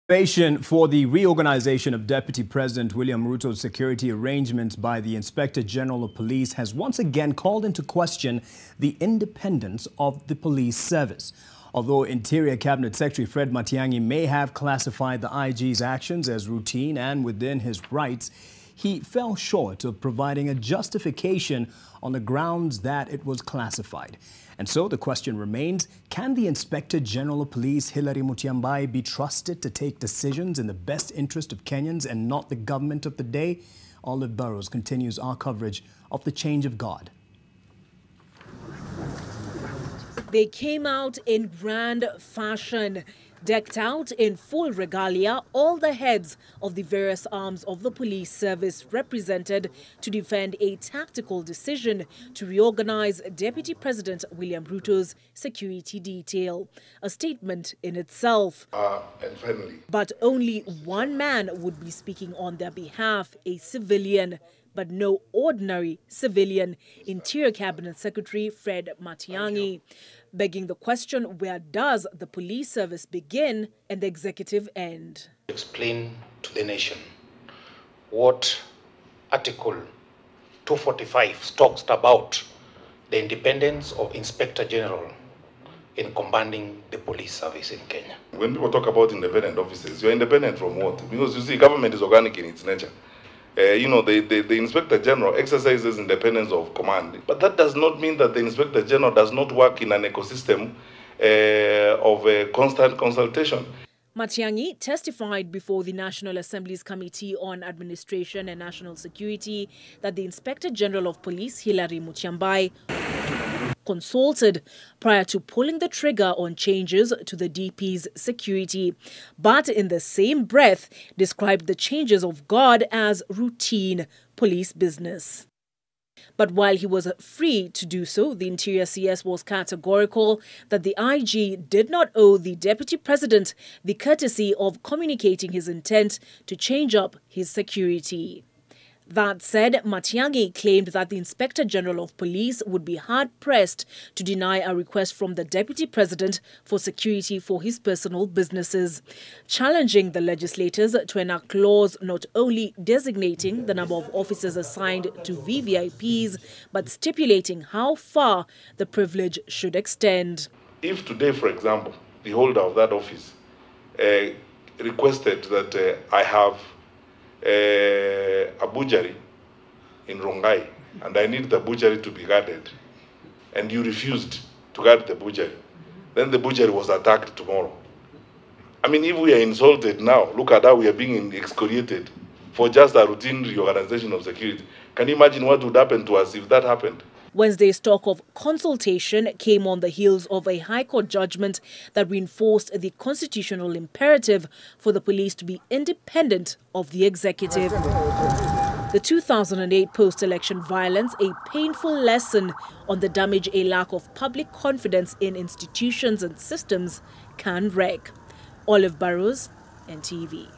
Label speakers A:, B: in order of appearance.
A: Motivation for the reorganization of Deputy President William Ruto's security arrangements by the Inspector General of Police has once again called into question the independence of the police service. Although Interior Cabinet Secretary Fred Matiang'i may have classified the IG's actions as routine and within his rights, he fell short of providing a justification on the grounds that it was classified. And so the question remains, can the Inspector General of Police, Hilary Mutyambai, be trusted to take decisions in the best interest of Kenyans and not the government of the day? Olive Burrows continues our coverage of the change of guard.
B: They came out in grand fashion. Decked out in full regalia, all the heads of the various arms of the police service represented to defend a tactical decision to reorganize Deputy President William Ruto's security detail. A statement in itself.
C: And finally.
B: But only one man would be speaking on their behalf, a civilian. But no ordinary civilian, Interior Cabinet Secretary Fred Matiang'i, begging the question, where does the police service begin and the executive end?
C: Explain to the nation what Article 245 talks about the independence of Inspector General in commanding the police service in Kenya. When people talk about independent officers, you're independent from what? Because you see, government is organic in its nature. The Inspector General exercises independence of command. But that does not mean that the Inspector General does not work in an ecosystem of constant consultation.
B: Matiang'i testified before the National Assembly's Committee on Administration and National Security that the Inspector General of Police, Hilary Mutyambai, consulted prior to pulling the trigger on changes to the DP's security, but in the same breath described the changes of guard as routine police business. But while he was free to do so, the Interior CS was categorical that the IG did not owe the Deputy President the courtesy of communicating his intent to change up his security. That said, Matiang'i claimed that the Inspector General of Police would be hard-pressed to deny a request from the Deputy President for security for his personal businesses, challenging the legislators to enact laws not only designating the number of officers assigned to VVIPs, but stipulating how far the privilege should extend.
D: If today, for example, the holder of that office requested that I have a butchery in Rongai, and I need the butchery to be guarded, and you refused to guard the butchery, then the butchery was attacked tomorrow. I mean, if we are insulted now, look at how we are being excoriated for just a routine reorganization of security. Can you imagine what would happen to us if that happened?
B: Wednesday's talk of consultation came on the heels of a High Court judgment that reinforced the constitutional imperative for the police to be independent of the executive. The 2008 post-election violence, a painful lesson on the damage a lack of public confidence in institutions and systems can wreak. Olive Burrows, NTV.